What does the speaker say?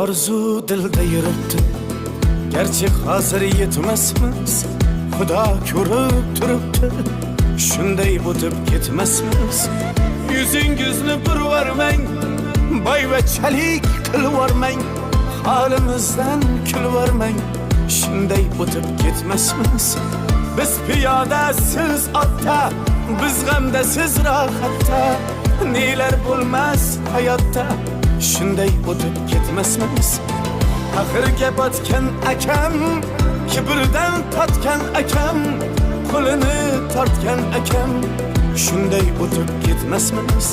Arzu dilda yuribdi, gerçi hazır yetmesmiz. Xudo ko'rib turibdi, shunday o'tib ketmasmiz. Yuzingizni burvarmang, boyvachalik qilvormang, holimizdan kulvormang, shunday o'tib ketmasmiz. Biz piyoda, siz otda, biz g'amda, siz rohatda, nelar bo'lmas hayotda, shunday o'tib ketmasmiz. Axirga botgan akam, kibrdan totgan akam, qo'lini tortgan akam, shunday o'tib ketmasmiz.